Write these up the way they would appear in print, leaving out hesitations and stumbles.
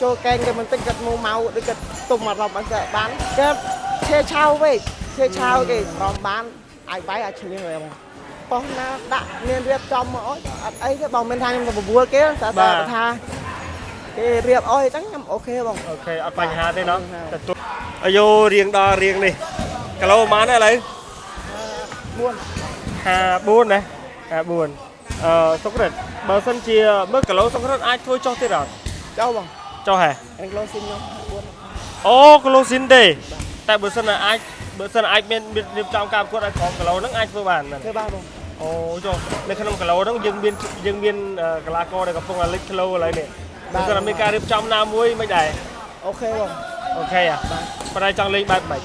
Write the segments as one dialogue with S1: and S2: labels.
S1: ចូលកែងគេមិនតិចគាត់មកដូចគាត់ទុំមករាប់បានបានគេឈេឆៅវិញឈេឆៅគេរំបានអាចបាយអាចឈ្នះហើយបងបោះណាដាក់មានរៀបចំមកអត់អីទេបងមិនថាខ្ញុំទៅបបួលគេតែថាគេរៀបអស់អញ្ចឹងខ្ញុំអូខេបង
S2: អូខេអត់បញ្ហាទេណោះទទួលអាយុរៀងដល់រៀងនេះគីឡូប៉ុន្មានដែរឥឡូវ54ណា54សុករិតបើសិនជាមើលគីឡូសុករិតអាចធ្វើចុះទៀតអត់
S1: ចុះបង
S2: ចុះហ៎
S1: គីឡូស៊ីនខ្ញុំ
S2: អូគីឡូស៊ីនទេតែបើសិនអាចមានរៀបចំការប្រកួតឲ្យក្រុមគីឡូហ្នឹងអាចធ្វើបាន
S1: ធ្វើបានបង
S2: អូចុះនៅក្នុងគីឡូហ្នឹងយើងមានកីឡាករដែលកំពុងលេចគីឡូឥឡូវនេះបើសិនមានការរៀបចំណាមួយមិនដែរ
S1: អូខេបង
S2: អូខេអាប៉ុន្តែចង់លេងបែបម៉េច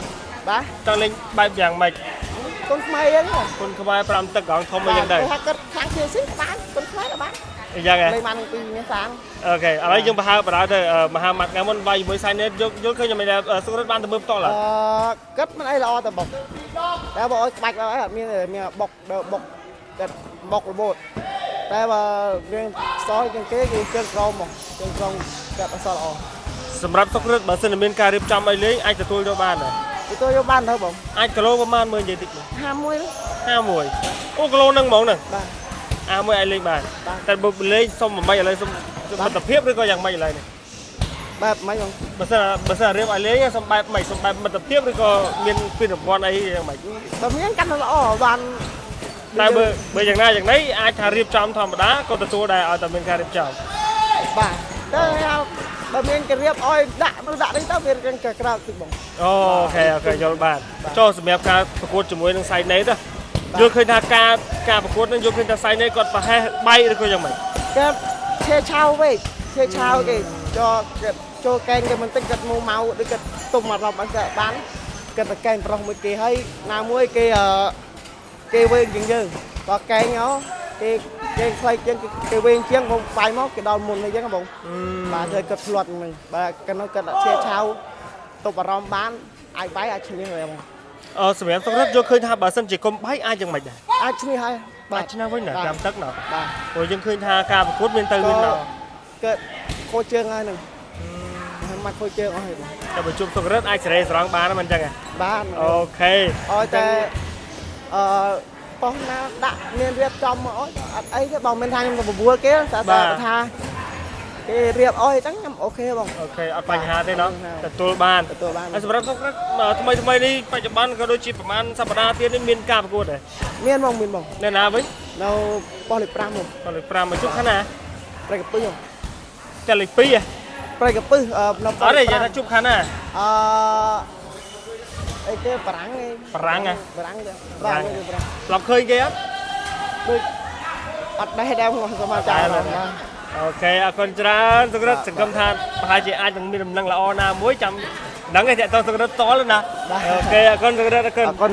S1: បាទ
S2: ចង់លេងបែបយ៉ាងម៉េច
S1: គុនខ្មែរអញ្ចឹង
S2: គុនខ្មែរ5ទឹកកងធំអីយ៉ាងដែរ
S1: ថាគាត់ខាងជាស៊ីបានគុនខ្មែរបាន
S2: អញ្ចឹងហ៎
S1: លេងបានពីមានសាង
S2: អូខេឥឡូវយើងបដើទៅមហាម៉ាត់ថ្ងៃមុនវាយជាមួយសៃណេតយល់ឃើញយ៉ាងម៉េចដែរសុខរិតបានទៅមើលផ្ទាល់
S1: គាត់មិនអីល្អតែបុកតែបើឲ្យក្បាច់ទៅអត់មានបុកគាត់បុករបូតតែបើរឿងសយជាងគេគឺជើងក្រមមកជើងក្រមគាត់អត់សល្អ
S2: សម្រាប់សុខរិតបើសិនមានការរៀបចំឲ្យលេងអាចទទួលយកបានដែរ
S1: ទទួលយកបានទៅបង
S2: អាចគីឡូប្រហែលមើលនិយាយតិច
S1: 51
S2: អូគីឡូហ្នឹងហ្មងហ្នឹង
S1: បាទ
S2: 51អាចលេងបានតែបើលេងសុំមិនឥឡូវសុំមិត្តភាពឬក៏យ៉ាងម៉េចឥឡូវនេះ
S1: បែបម៉េចបង
S2: បើសិនរៀបឲ្យលេងសុំបែបម៉េចសុំបែបមិត្តភាពឬក៏មានពានរង្វាន់អីយ៉ាងម៉េច
S1: បើមានកាន់តែល្អបាន
S2: តែបើយ៉ាងណាយ៉ាងនេះអាចថារៀបចំធម្មតាក៏ទទួលដែរឲ្យតែមានការរៀបចំ
S1: បាទតែបើមានគេរៀបឲ្យដាក់នេះទៅវារៀងក្រៅតិចបង
S2: អូខេយល់បានចុះសម្រាប់ការប្រកួតជាមួយនឹងសៃណេតយល់ឃើញថាការប្រកួតនឹងយល់ឃើញថាសៃណេតគាត់ប្រហែលបែកឬក៏យ៉ាងម៉េច
S1: គាត់ឈេឆៅវិញឈេឆៅគេចូលកែងគេមិនតិចគាត់មកដូចគាត់ទុំមករាប់បានគាត់ទៅកែងប្រុសមួយគេហើយណាមួយគេវិញជាងយើងបើកែងគេខ្លាចជាងគេវិញជាងបងបាយមកគេដល់មុនអីចឹងបងបាទធ្វើគាត់ផ្លាត់ហ្នឹងបាទគាត់ឈេឆៅទុបអារម្មណ៍បានអាចបាយអាចឈ្នះហើយបង
S2: សម្រាប់សុខរិតយល់ឃើញថាបើសិនជាកុំបាយអាចយ៉ាងម៉េចដែរ
S1: អាចឈ្នះហើយ
S2: បាទឈ្នះវិញណា5ទឹកណា
S1: បាទ
S2: ព្រោះយើងឃើញថាការប្រកួតមានទៅវិញណា
S1: គាត់ខូចជើងហើយហ្នឹងមកខូចជើងអស់ហើយបង
S2: តែបើជួបសុខរិតអាចសេរីស្រង់បានមិនអញ្ចឹងហ៎
S1: បាន
S2: អូខេ
S1: ឲ្យតែបោះណាដាក់មានរៀបចំមកអត់អីទេបងមិនថាខ្ញុំទៅបបួលគេតែថាគេរៀបអស់អញ្ចឹងខ្ញុំអូខេបង
S2: អូខេអត់បញ្ហាទេណោះទទួលបានហើយសម្រាប់សុខរិតថ្មីនេះបច្ចុប្បន្នក៏ដូចជាប្រហែលសប្តាហ៍ទៀតនេះមានការប្រកួតដែរ
S1: មានបង
S2: នៅណាវិញ
S1: នៅប៉ុស្តិ៍លេខ5បង
S2: ប៉ុស្តិ៍លេខ5មកជុំខាងណា
S1: ប្រៃកពឹសបង
S2: តែលេខ2ហ៎
S1: ប្រៃកពឹស
S2: នៅប៉ុស្តិ៍អត់ទេនិយាយថាជុំខាងណា
S1: អីគេបារាំងទេ
S2: បារាំងទេ
S1: បាទ
S2: ធ្លាប់ឃើញគេអត់
S1: ដូចអត់ដែរដែរខ្ញុំសមាចារបាទ
S2: អូខេអរគុណច្រើនសុខរិតសង្ឃឹមថាប្រហែលជាអាចនឹងមានដំណឹងល្អណាមួយចាំដឹងតែតើសុខរិតតលណាអូខេអរគុណសុខរិតអរគុណ